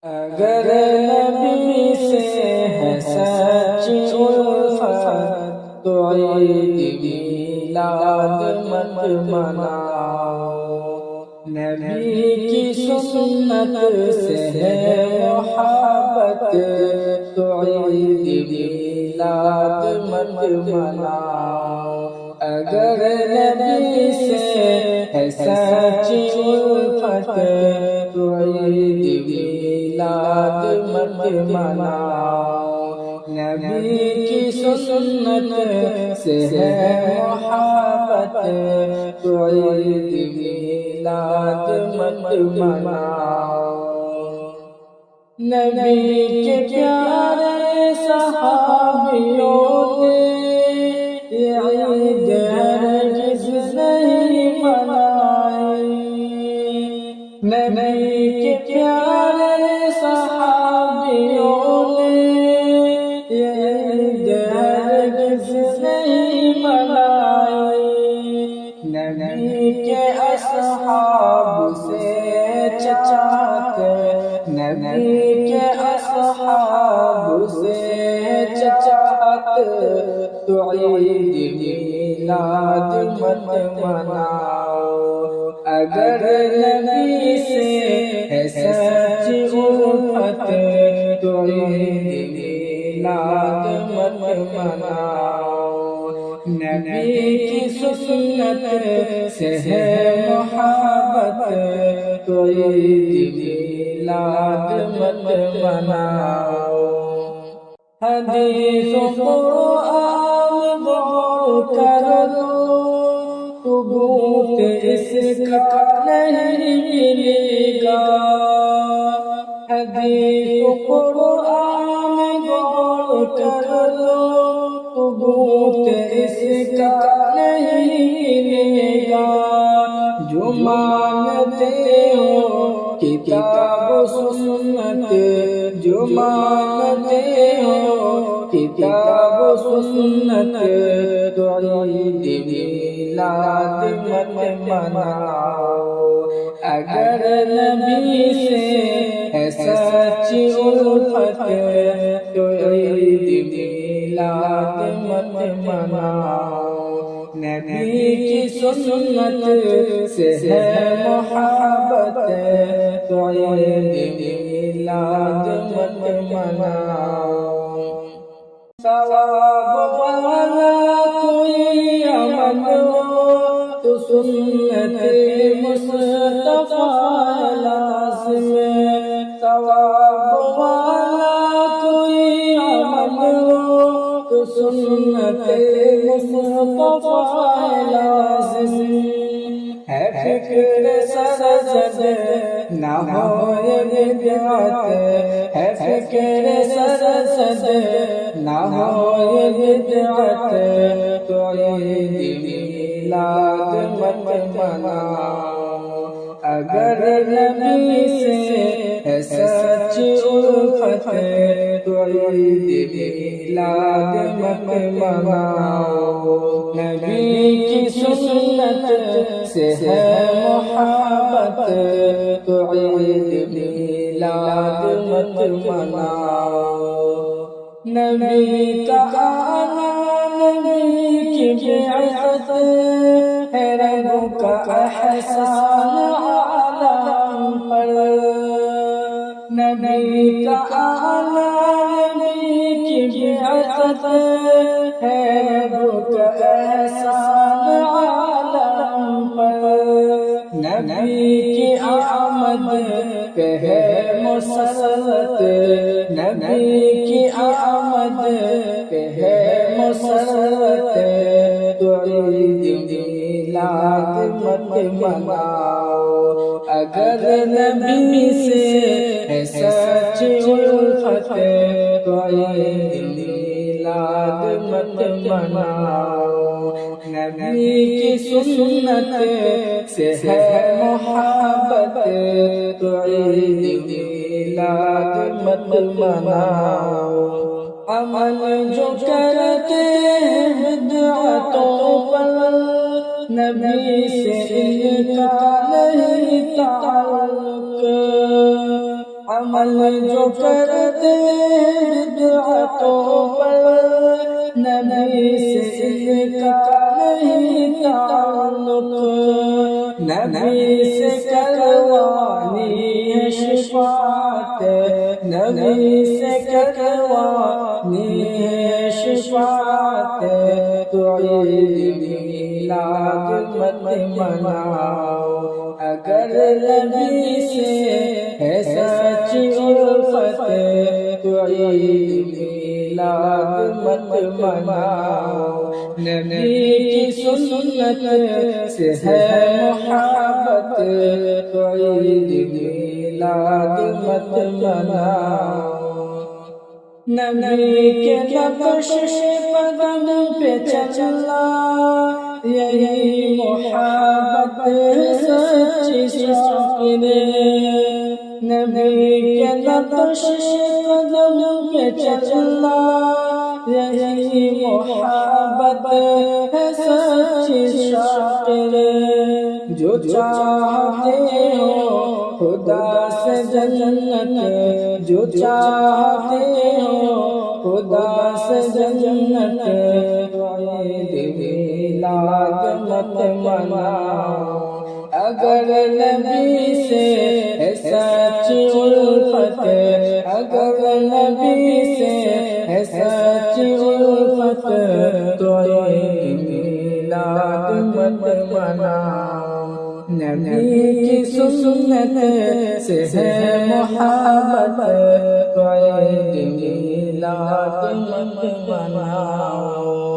اگر نبی سے ہے سچی الفت تو عید میلاد مت مناؤ، نبی کی سنت سے ہے محبت تو عید میلاد مت مناؤ، اگر نبی سے ہے سچی الفت تو عید میلاد مت مناؤ، نبی کی سنت سے ہے محبت تو عید میلاد مت مناؤ، نبی کے پیارے صحابیوں نے یہ عید ہرگز نہیں منائی، نبی کے پیارے صحابیوں نے یہ عید ہرگز نہیں منائی، نبی کے اصحاب سے چاہت، نبی کے اصحاب سے چاہت تو عید میلاد مت مناؤ، اگر نبی سے ہے سچی الفت تو عید میلاد مت مناؤ، نبی کی سنت سے ہے محبت تو عید میلاد مت مناؤ، حدیث و قرآن غور کر لو ثبوت اس کا نہیں ملے گا، حدیث و قرآن غور کر لو ثبوت اس کا نہیں ملے گا، جو مانتے ہو کتاب و سنت، جو مانتے ہو کتاب و سنت تو عید میلاد مت مناؤ، اگر نبی سے ہے سچی الفت تو عید میلاد مت مناؤ، نبی کی سنت سے ہے محبت تو عید میلاد مت مناؤ، ثواب والا کوئی عمل ہو تو سنت مصطفیٰ لازم، ثواب والا کوئی عمل ہو تو سنت مصطفیٰ لازم، ہے فکر سرزد نہ ہو یہ بدعت، ہے فکر سرزد نہ ہو یہ بدعت تو عید میلاد مت مناؤ، اگر نبی سے ہے سچی الفت تو عید میلاد مت مناؤ، نبی کی سنت سے ہے محبت تو عید میلاد مت مناؤ، نبی کا آنا نبی کی بعثت ہے رب کا احسان عالم پر، نبی کا آنا نبی کی بعثت ہے رب کا احسان عالم پر، نبی کی آمد پہ ہے مسرت، نبی کی آمد پہ ہے مسرت تو عید میلاد مت مناؤ، اگر نبی سے ہے سچی الفت تو عید میلاد مت مناؤ، نبی کی سنت سے ہے محبت تو عید میلاد مت مناؤ، عمل جو کرتے ہیں بدعتوں پر نبی سے ان کا نہیں تعلق، عمل جو کرتے بدعتوں پر نبی سے ان کا نہیں تعلق، نبی سے کروانی ہے شفاعت، نبی سے کروانی ہے شفاعت، تو عید میلاد مت مناؤ، اگر نبی سے ہے سچی الفت، تو عید میلاد مت مناؤ، نبی کی سنت سے ہے محبت، تو عید میلاد مت مناؤ، نبی کے نقش قدم پہ چلنا یہی محبت سچی شوقین، نبی کے نقش قدم پہ چلنا یہی محبت ہے سچی شوقین، جو چاہتے ہو خدا سے جنت، جو چاہتے ہو خدا سے جنت، عید میلاد مت مناؤ، اگر نبی سے ہے سچی الفت، اگر نبی سے ہے سچی الفت، تو عید میلاد مت مناؤ، نبی کی سنت سے ہے محبت، تو عید میلاد مت مناؤ۔